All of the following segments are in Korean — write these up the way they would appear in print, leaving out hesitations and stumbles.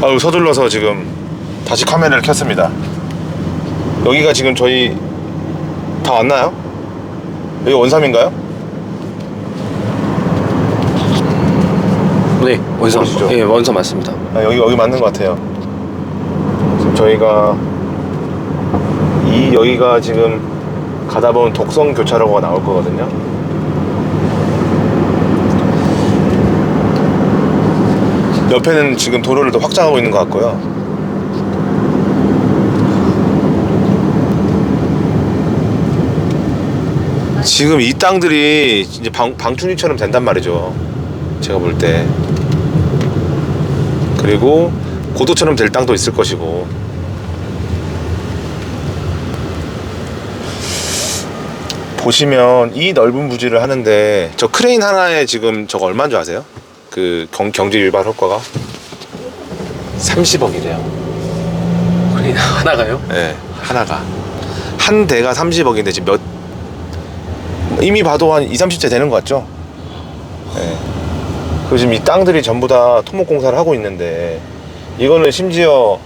아유, 서둘러서 지금 다시 카메라를 켰습니다. 여기가 지금 저희 다 왔나요? 여기 원삼인가요? 네, 원섬. 모르시죠? 네, 원섬 맞습니다. 아, 여기 맞는 것 같아요. 지금 저희가 여기가 지금 가다 보면 독성 교차로가 나올 거거든요. 옆에는 지금 도로를 더 확장하고 있는 것 같고요. 지금 이 땅들이 이제 방충리처럼 된단 말이죠, 제가 볼 때. 그리고 고도처럼 될 땅도 있을 것이고. 보시면 이 넓은 부지를 하는데 저 크레인 하나에 지금 저거 얼마인 줄 아세요? 그 경제 유발 효과가 30억이래요. 크레인 하나가요? 네, 하나가. 한 대가 30억인데 지금 이미 봐도 한 20, 30째 되는 것 같죠? 네. 그리고 지금 이 땅들이 전부 다 토목공사를 하고 있는데, 이거는 심지어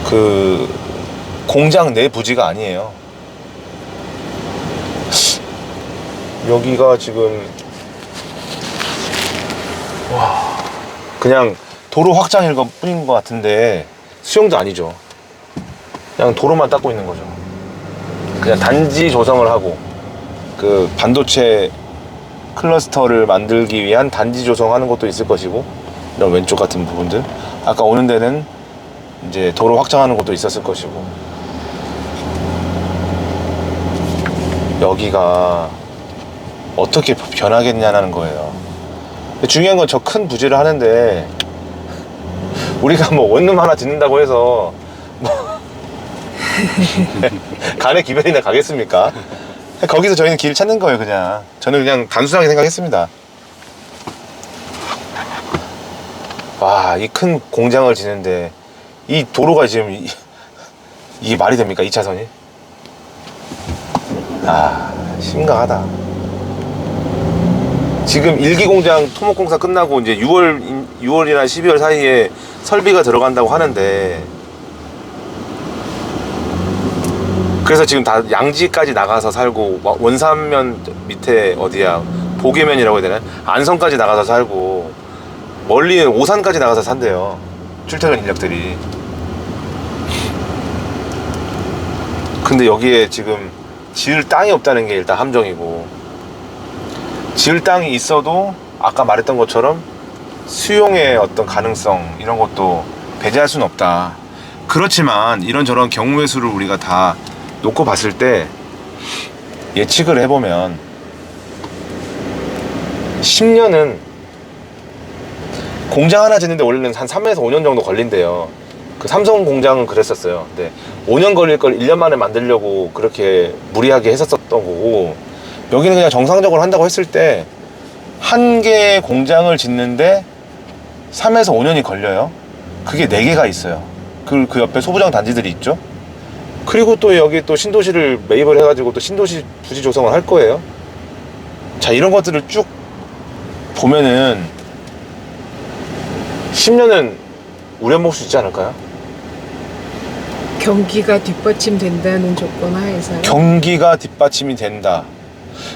그 공장 내 부지가 아니에요. 여기가 지금 그냥 도로 확장일 것 뿐인 것 같은데 수용도 아니죠. 그냥 도로만 닦고 있는 거죠. 그냥 단지 조성을 하고, 그 반도체 클러스터를 만들기 위한 단지 조성하는 것도 있을 것이고, 이런 왼쪽 같은 부분들, 아까 오는 데는 이제 도로 확장하는 것도 있었을 것이고. 여기가 어떻게 변하겠냐는 거예요. 근데 중요한 건 저 큰 부지를 하는데 우리가 뭐 원룸 하나 짓는다고 해서 뭐 간에 기별이나 가겠습니까? 거기서 저희는 길 찾는 거예요. 그냥 저는 그냥 단순하게 생각했습니다. 와, 이 큰 공장을 짓는데 이 도로가 지금 이게 말이 됩니까? 2차선이? 아, 심각하다. 지금 1기 공장 토목공사 끝나고 이제 6월이나 12월 사이에 설비가 들어간다고 하는데, 그래서 지금 다 양지까지 나가서 살고, 원산면 밑에 어디야, 보계면이라고 해야 되나? 안성까지 나가서 살고, 멀리는 오산까지 나가서 산대요, 출퇴근 인력들이. 근데 여기에 지금 지을 땅이 없다는 게 일단 함정이고, 지을 땅이 있어도 아까 말했던 것처럼 수용의 어떤 가능성, 이런 것도 배제할 수는 없다. 그렇지만 이런저런 경우의 수를 우리가 다 놓고 봤을 때 예측을 해보면 10년은, 공장 하나 짓는데 원래는 한 3에서 5년 정도 걸린대요. 그 삼성 공장은 그랬었어요. 근데 5년 걸릴 걸 1년 만에 만들려고 그렇게 무리하게 했었던 거고, 여기는 그냥 정상적으로 한다고 했을 때 한 개의 공장을 짓는데 3에서 5년이 걸려요. 그게 4개가 있어요. 그 옆에 소부장 단지들이 있죠. 그리고 또 여기 또 신도시를 매입을 해가지고 또 신도시 부지 조성을 할 거예요. 자, 이런 것들을 쭉 보면은 10년은 우려먹을 수 있지 않을까요? 경기가 뒷받침된다는 조건 하에서요? 경기가 뒷받침이 된다.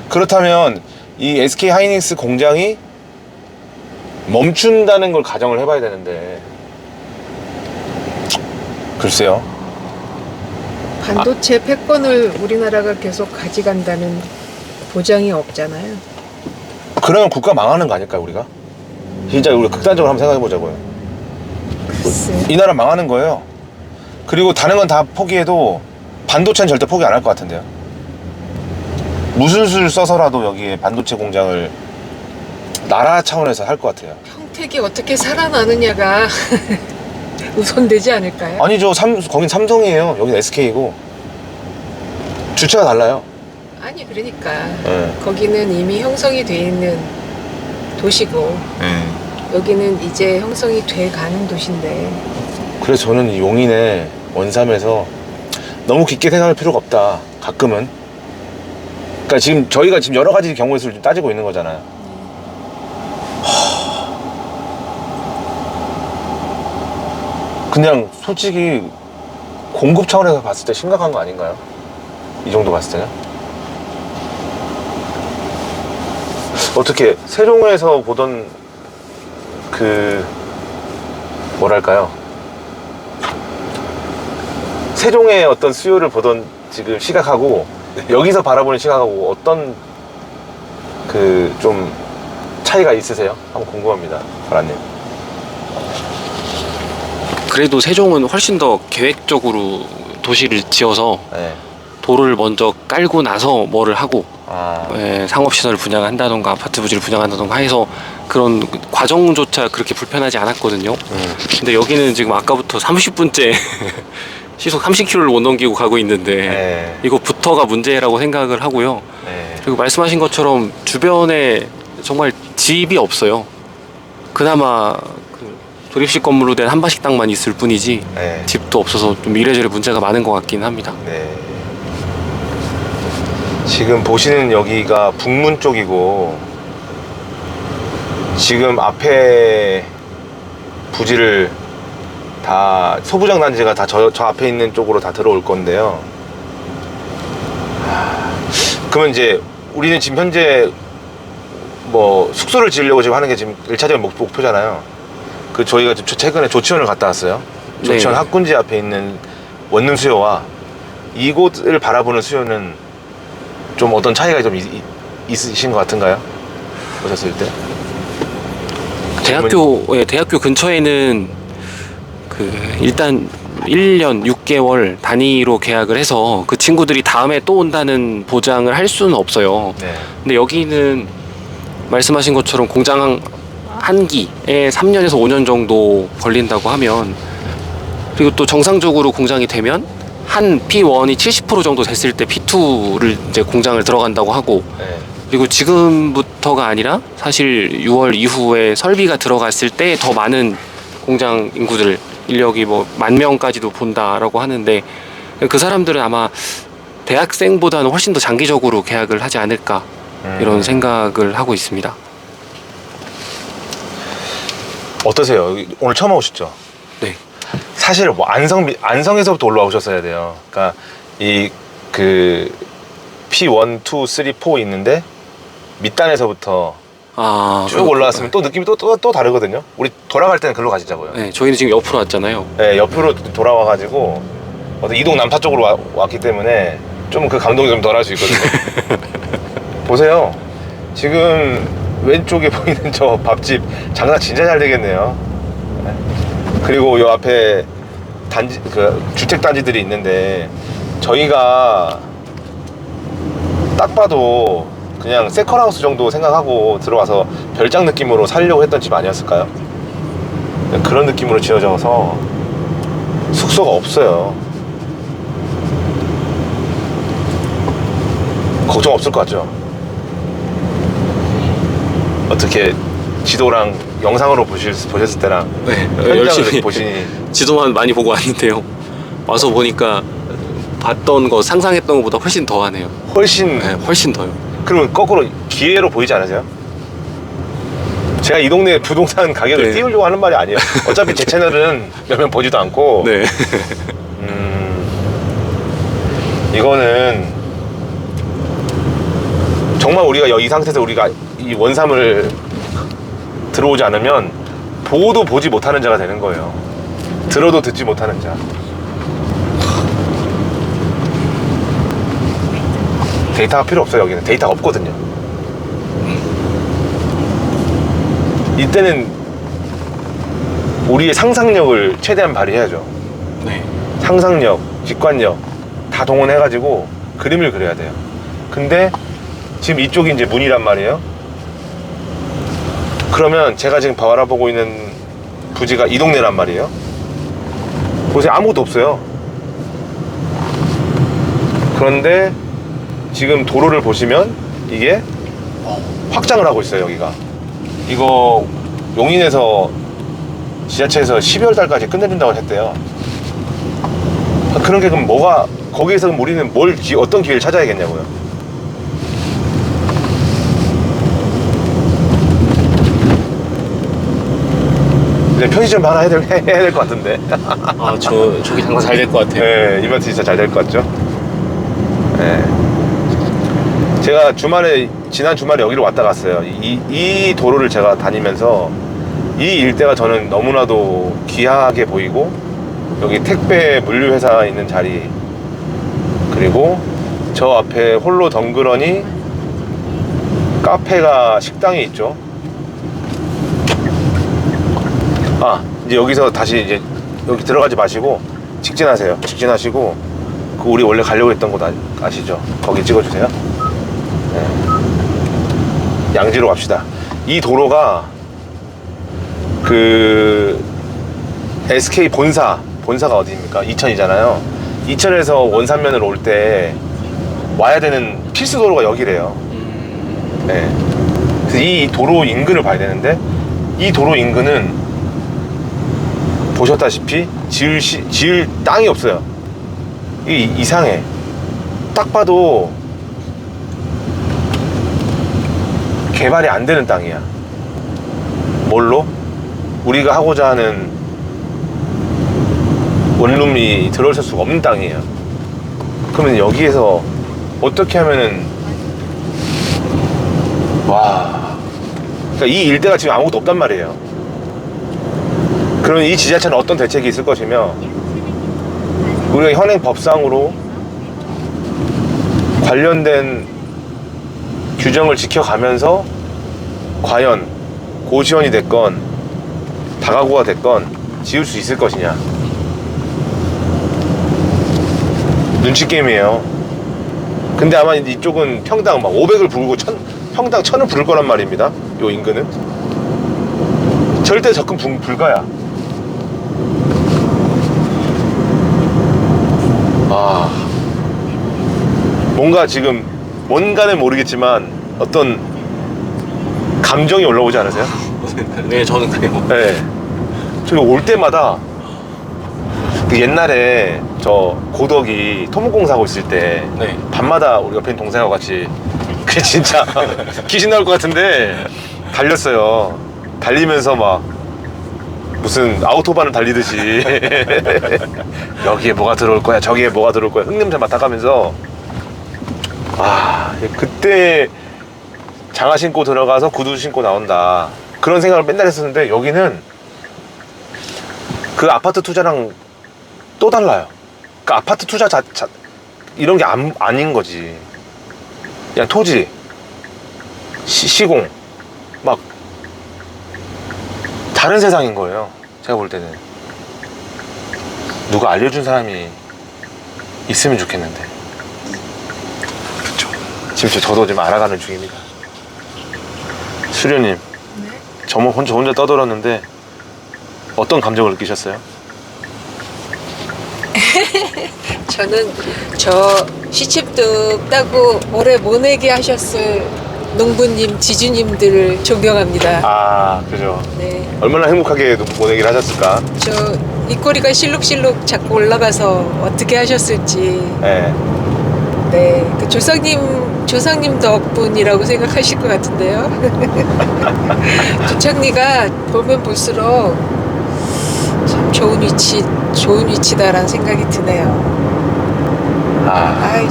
그렇다면 이 SK 하이닉스 공장이 멈춘다는 걸 가정을 해봐야 되는데, 글쎄요. 반도체 패권을 우리나라가 계속 가져간다는 보장이 없잖아요. 그러면 국가 망하는 거 아닐까요, 우리가? 진짜 우리 극단적으로 한번 생각해보자고요. 글쎄. 이 나라 망하는 거예요. 그리고 다른 건 다 포기해도 반도체는 절대 포기 안 할 것 같은데요. 무슨 수를 써서라도 여기에 반도체 공장을 나라 차원에서 할 것 같아요. 평택이 어떻게 살아나느냐가 우선되지 않을까요? 아니죠. 거긴 삼성이에요. 여긴 SK고. 주체가 달라요. 아니 그러니까 네. 거기는 이미 형성이 돼 있는 도시고 네. 여기는 이제 형성이 돼 가는 도시인데, 그래서 저는 이 용인의 원삼에서 너무 깊게 생각할 필요가 없다. 가끔은. 그러니까 지금 저희가 지금 여러 가지 경우의 수를 좀 따지고 있는 거잖아요. 그냥 솔직히 공급 차원에서 봤을 때 심각한 거 아닌가요? 이 정도 봤을 때는? 어떻게 세종에서 보던 그 뭐랄까요? 세종의 어떤 수요를 보던 지금 시각하고 여기서 바라보는 시각하고 어떤 그 좀 차이가 있으세요? 한번 궁금합니다, 바라님. 그래도 세종은 훨씬 더 계획적으로 도시를 지어서 네. 도로를 먼저 깔고 나서 뭐를 하고 아, 상업시설을 분양한다던가 아파트 부지를 분양한다던가 해서 그런 과정조차 그렇게 불편하지 않았거든요. 근데 여기는 지금 아까부터 30분째 시속 30km를 못 넘기고 가고 있는데 네. 이거부터가 문제라고 생각을 하고요. 네. 그리고 말씀하신 것처럼 주변에 정말 집이 없어요. 그나마 그 조립식 건물로 된 한바식당만 있을 뿐이지 네. 집도 없어서 좀 이래저래 문제가 많은 것 같긴 합니다. 네. 지금 보시는 여기가 북문 쪽이고 지금 앞에 부지를 다 소부장 단지가 다 저 앞에 있는 쪽으로 다 들어올 건데요. 그러면 이제 우리는 지금 현재 뭐 숙소를 지으려고 지금 하는 게 지금 1차적인 목표잖아요. 그 저희가 지금 최근에 조치원을 갔다 왔어요. 조치원 네. 학군지 앞에 있는 원룸 수요와 이곳을 바라보는 수요는 좀 어떤 차이가 좀 있으신 것 같은가요? 보셨을 때? 대학교 근처에는 그 일단 1년 6개월 단위로 계약을 해서 그 친구들이 다음에 또 온다는 보장을 할 수는 없어요. 네. 근데 여기는 말씀하신 것처럼 공장 한 기에 3년에서 5년 정도 걸린다고 하면, 그리고 또 정상적으로 공장이 되면 한 P1이 70% 정도 됐을 때 P2를 이제 공장을 들어간다고 하고, 네. 그리고 지금부터가 아니라 사실 6월 이후에 설비가 들어갔을 때 더 많은 공장 인구들, 인력이 뭐 10,000명까지도 본다라고 하는데, 그 사람들은 아마 대학생보다는 훨씬 더 장기적으로 계약을 하지 않을까 이런 생각을 하고 있습니다. 어떠세요? 오늘 처음 오셨죠? 네. 사실 뭐 안성에서부터 올라오셨어야 돼요. 그러니까 이 그 P1, 2, 3, 4 있는데 밑단에서부터 쭉 올라왔으면 또 느낌이 또 다르거든요. 우리 돌아갈 때는 글로 가시자고요. 네, 저희는 지금 옆으로 왔잖아요. 네, 옆으로 돌아와가지고 어떤 이동 남파 쪽으로 왔기 때문에 좀 그 감동이 좀 덜 할 수 있거든요. 보세요. 지금 왼쪽에 보이는 저 밥집 장사 진짜 잘 되겠네요. 네. 그리고 요 앞에 단지 그 주택 단지들이 있는데 저희가 딱 봐도 그냥 세컨하우스 정도 생각하고 들어와서 별장 느낌으로 살려고 했던 집 아니었을까요? 그런 느낌으로 지어져서 숙소가 없어요. 걱정 없을 것 같죠? 어떻게 지도랑 영상으로 보셨을 때랑 네, 현장을 열심히 보시니 지도만 많이 보고 왔는데요. 와서 보니까 봤던 거, 상상했던 것보다 훨씬 더하네요. 훨씬 네, 훨씬 더요. 그러면 거꾸로 기회로 보이지 않으세요? 제가 이 동네 부동산 가격을 네. 띄우려고 하는 말이 아니에요. 어차피 제 채널은 몇 명 보지도 않고 네. 이거는 정말 우리가 이 상태에서 우리가 이 원삼을 들어오지 않으면 보도 보지 못하는 자가 되는 거예요. 들어도 듣지 못하는 자. 데이터가 필요 없어요. 여기는 데이터가 없거든요. 이때는 우리의 상상력을 최대한 발휘해야죠. 네. 상상력, 직관력 다 동원해가지고 그림을 그려야 돼요. 근데 지금 이쪽이 이제 문이란 말이에요. 그러면 제가 지금 바라보고 있는 부지가 이 동네란 말이에요. 보세요, 아무것도 없어요. 그런데 지금 도로를 보시면 이게 확장을 하고 있어요. 여기가 이거 용인에서 지자체에서 12월 달까지 끝내준다고 했대요. 그런 게 그럼 뭐가 거기에서 그럼 우리는 어떤 기회를 찾아야겠냐고요. 이제 편의점 하나 해야 될 것 같은데. 아, 저기 장사 잘 될 것 같아요. 네, 이마트 진짜 잘 될 것 같죠? 네. 제가 지난 주말에 여기로 왔다 갔어요. 이 도로를 제가 다니면서 이 일대가 저는 너무나도 귀하게 보이고, 여기 택배 물류회사 있는 자리, 그리고 저 앞에 홀로 덩그러니 카페가 식당이 있죠. 아, 이제 여기서 다시 이제 여기 들어가지 마시고 직진하세요. 직진하시고 그 우리 원래 가려고 했던 곳 아시죠? 거기 찍어주세요. 네. 양지로 갑시다. 이 도로가 그 SK 본사가 어디입니까? 이천이잖아요. 이천에서 원산면으로 올 때 와야 되는 필수 도로가 여기래요. 네. 그래서 이 도로 인근을 봐야 되는데, 이 도로 인근은 보셨다시피 지을 땅이 없어요. 이게 이상해. 딱 봐도 개발이 안 되는 땅이야. 뭘로? 우리가 하고자 하는 원룸이 들어올 수가 없는 땅이에요. 그러면 여기에서 어떻게 하면은, 와, 그러니까 이 일대가 지금 아무것도 없단 말이에요. 그러면 이 지자체는 어떤 대책이 있을 것이며, 우리가 현행 법상으로 관련된 규정을 지켜가면서 과연 고시원이 됐건 다가구가 됐건 지을 수 있을 것이냐. 눈치 게임이에요. 근데 아마 이쪽은 평당 막 500을 부르고 평당 1000을 부를 거란 말입니다. 요 인근은 절대 접근 불가야. 아, 뭔가 지금 뭔가는 모르겠지만 어떤 감정이 올라오지 않으세요? 네, 저는 그래요. 네. 저기 올 때마다 그 옛날에 저 고덕이 토목공사 하고 있을 때 네. 밤마다 우리 옆에 있는 동생하고 같이, 그게 진짜 귀신 나올 것 같은데 달렸어요. 달리면서 막 무슨 아우토반을 달리듯이 여기에 뭐가 들어올 거야, 저기에 뭐가 들어올 거야, 흙냄새 맡아가면서, 아, 그때 장화 신고 들어가서 구두 신고 나온다, 그런 생각을 맨날 했었는데, 여기는 그 아파트 투자랑 또 달라요. 그 아파트 투자 이런 게 아닌 거지. 그냥 토지, 시공, 막 다른 세상인 거예요. 제가 볼 때는 누가 알려준 사람이 있으면 좋겠는데. 그렇죠. 지금 저도 지금 알아가는 중입니다. 수련님, 네? 저 혼자 떠들었는데 어떤 감정을 느끼셨어요? 저는 저 시집도 따고 오래 못 내게 하셨을 농부님, 지주님들을 존경합니다. 아, 그죠. 네, 얼마나 행복하게 모내기를 하셨을까. 저 입꼬리가 실룩실룩 자꾸 올라가서 어떻게 하셨을지. 네. 네, 그 조상님 덕분이라고 생각하실 것 같은데요. 조창리가 보면 볼수록 참 좋은 위치다라는 생각이 드네요. 아이,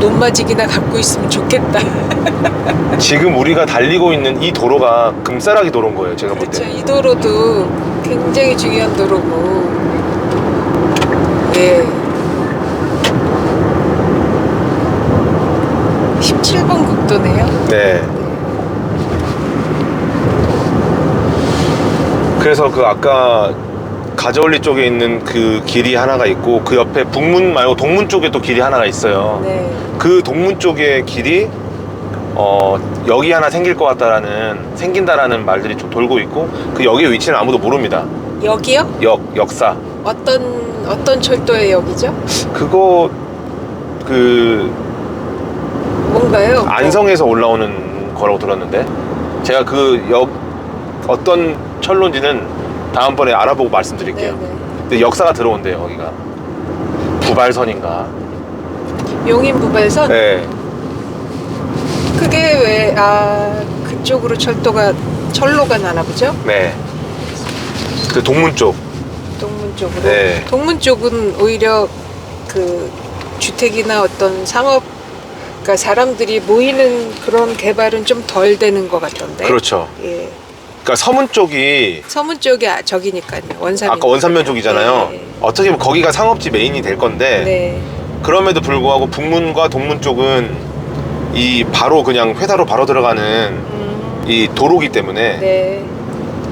논마직이나 갖고 있으면 좋겠다. 지금 우리가 달리고 있는 이 도로가 금싸라기 도로인 거예요, 제가 볼 그렇죠. 때. 이 도로도 굉장히 중요한 도로고, 예. 17번 국도네요. 네. 그래서 그 아까 가저울리 쪽에 있는 그 길이 하나가 있고, 그 옆에 북문 말고 동문 쪽에 또 길이 하나가 있어요. 네. 그 동문 쪽의 길이 여기 하나 생긴다라는 말들이 좀 돌고 있고, 그 역의 위치는 아무도 모릅니다. 여기요? 역사. 어떤 철도의 역이죠? 그거 뭔가요? 안성에서 올라오는 거라고 들었는데, 제가 그 어떤 철로인지는 다음번에 알아보고 말씀드릴게요. 네네. 근데 역사가 들어온대요, 거기가. 부발선인가. 용인 부발선? 네. 그게 왜 그쪽으로 철로가 나나 보죠? 네. 그 동문 쪽. 동문 쪽으로. 네. 동문 쪽은 오히려 그 주택이나 어떤 상업, 그러니까 사람들이 모이는 그런 개발은 좀 덜 되는 것 같던데. 그렇죠. 예. 그러니까 서문 쪽이 서문 쪽이 저기니까요. 원삼. 아까 원산면 쪽이잖아요. 네. 어떻게 보면 거기가 상업지 메인이 될 건데 네. 그럼에도 불구하고 북문과 동문 쪽은 이 바로 그냥 회사로 바로 들어가는 이 도로기 때문에 네.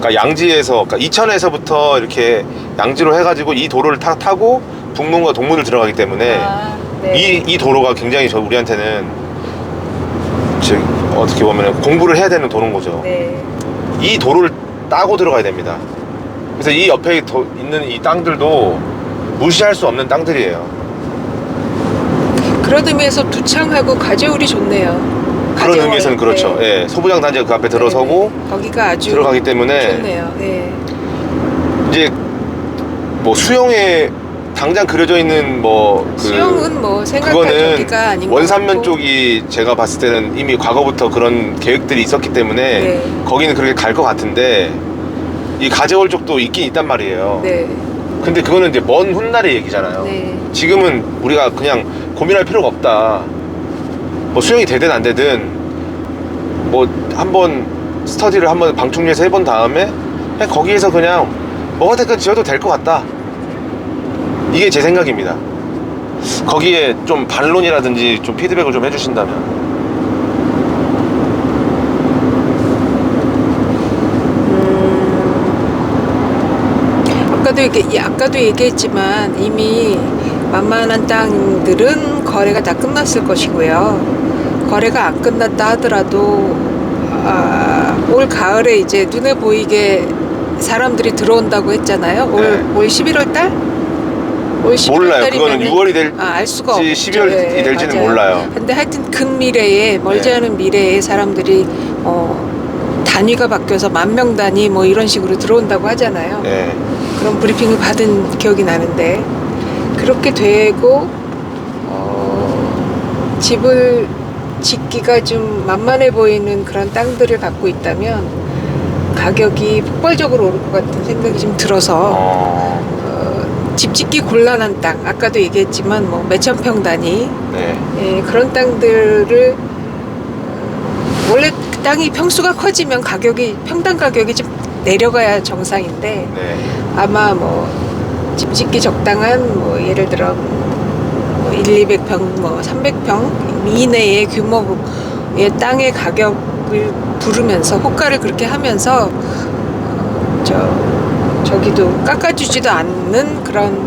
그러니까 양지에서 그러니까 이천에서부터 이렇게 양지로 해가지고 이 도로를 타고 북문과 동문을 들어가기 때문에 아, 네. 이 도로가 굉장히 우리한테는 즉 어떻게 보면 공부를 해야 되는 도로인 거죠. 네. 이 도로를 따고 들어가야 됩니다. 그래서 이 옆에 있는 이 땅들도 무시할 수 없는 땅들이에요. 그런 의미에서 두창하고 가재울이 좋네요. 그런 가재울. 의미에서는 그렇죠. 네. 예, 소부장 단지가 그 앞에 들어서고 네. 거기가 아주 들어가기 때문에 좋네요. 네. 이제 뭐 수영에 당장 그려져 있는 뭐 그 수영은 뭐 생각할 그거는 저기가 아닌 것 원산면 같고. 쪽이 제가 봤을 때는 이미 과거부터 그런 계획들이 있었기 때문에 네. 거기는 그렇게 갈 것 같은데 이 가재월 쪽도 있긴 있단 말이에요. 네. 근데 그거는 이제 먼 훗날의 얘기잖아요. 네. 지금은 우리가 그냥 고민할 필요가 없다. 뭐 수영이 되든 안 되든 뭐 한번 스터디를 한번 방충리에서 해본 다음에 그냥 거기에서 그냥 뭐가 됐든 지어도 될 것 같다. 이게 제 생각입니다. 거기에 좀 반론이라든지 좀 피드백을 좀 해주신다면. 아까도 얘기했지만 이미 만만한 땅들은 거래가 다 끝났을 것이고요. 거래가 안 끝났다 하더라도 올 가을에 이제 눈에 보이게 사람들이 들어온다고 했잖아요. 올 11월 달? 올 11월 몰라요. 달이면은- 그거는 6월이 될지 알 수가 없죠. 12월이 될지는 맞아요. 몰라요. 근데 하여튼 근미래에 멀지 네. 않은 미래에 사람들이 단위가 바뀌어서 10,000명 단위 뭐 이런 식으로 들어온다고 하잖아요. 네. 그런 브리핑을 받은 기억이 나는데 그렇게 되고 집을 짓기가 좀 만만해 보이는 그런 땅들을 갖고 있다면 가격이 폭발적으로 오를 것 같은 생각이 좀 들어서 집 짓기 곤란한 땅, 아까도 얘기했지만 뭐 몇천 평 단위 네. 예, 그런 땅들을 원래 그 땅이 평수가 커지면 가격이 평당 가격이 좀 내려가야 정상인데 네. 아마 뭐 집 짓기 적당한 뭐 예를 들어 뭐 200평 뭐 300평 이내의 규모의 땅의 가격을 부르면서 호가를 그렇게 하면서 저기도 깎아주지도 않는 그런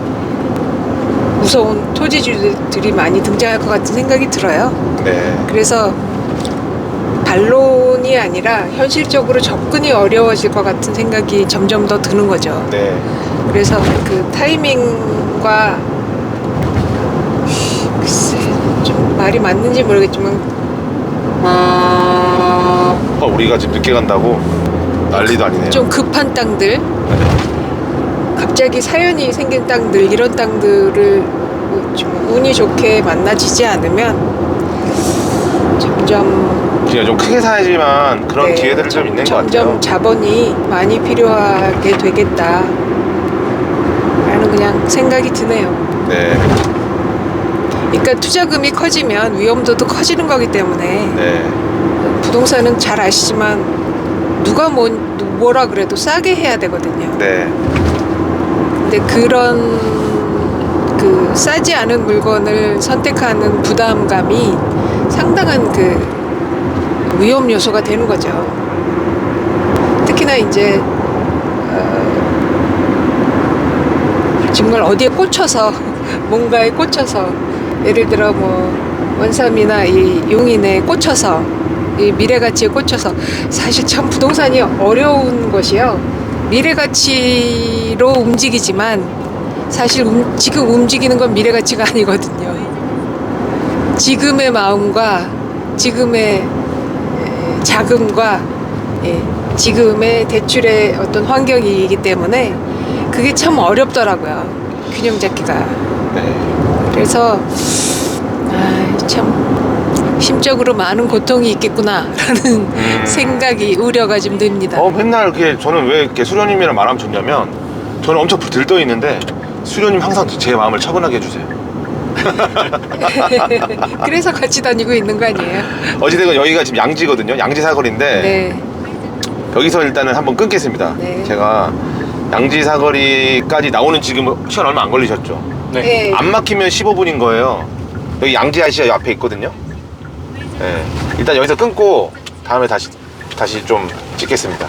무서운 토지주들이 많이 등장할 것 같은 생각이 들어요. 네. 그래서 반론이 아니라 현실적으로 접근이 어려워질 것 같은 생각이 점점 더 드는 거죠. 네. 그래서 그 타이밍과 글쎄 좀 말이 맞는지 모르겠지만 우리가 지금 늦게 간다고 난리도 아니네요. 좀 급한 땅들, 갑자기 사연이 생긴 땅들, 이런 땅들을 좀 운이 좋게 만나지지 않으면 점점 그냥 좀 크게 사야지만 그런 네, 기회들이 좀 있는 것 점점 같아요. 자본이 많이 필요하게 되겠다 라는 그냥 생각이 드네요. 네. 그러니까 투자금이 커지면 위험도도 커지는 거기 때문에 네. 부동산은 잘 아시지만 누가 뭐라 그래도 싸게 해야 되거든요. 네. 근데 그런 그 싸지 않은 물건을 선택하는 부담감이 상당한 그 위험 요소가 되는 거죠. 특히나 이제 정말 어디에 꽂혀서 뭔가에 꽂혀서 예를 들어 뭐 원삼이나 이 용인에 꽂혀서 이 미래가치에 꽂혀서 사실 참 부동산이 어려운 것이요. 미래가치로 움직이지만 사실 지금 움직이는 건 미래가치가 아니거든요. 지금의 마음과 지금의 자금과 지금의 대출의 어떤 환경이기 때문에 그게 참 어렵더라고요. 균형 잡기가. 네. 그래서 참 심적으로 많은 고통이 있겠구나라는 생각이 우려가 좀 듭니다. 맨날 이렇게 저는 왜 이렇게 수련님이랑 말하면 좋냐면 저는 엄청 들떠 있는데 수련님 항상 제 마음을 차분하게 해주세요. 그래서 같이 다니고 있는 거 아니에요? 어찌되건 여기가 지금 양지거든요. 양지 사거리인데 네. 여기서 일단은 한번 끊겠습니다. 네. 제가 양지 사거리까지 나오는 지금 시간 얼마 안 걸리셨죠? 네. 안 막히면 15분인 거예요. 여기 양지 아시아 옆에 있거든요. 네. 일단 여기서 끊고 다음에 다시 좀 찍겠습니다.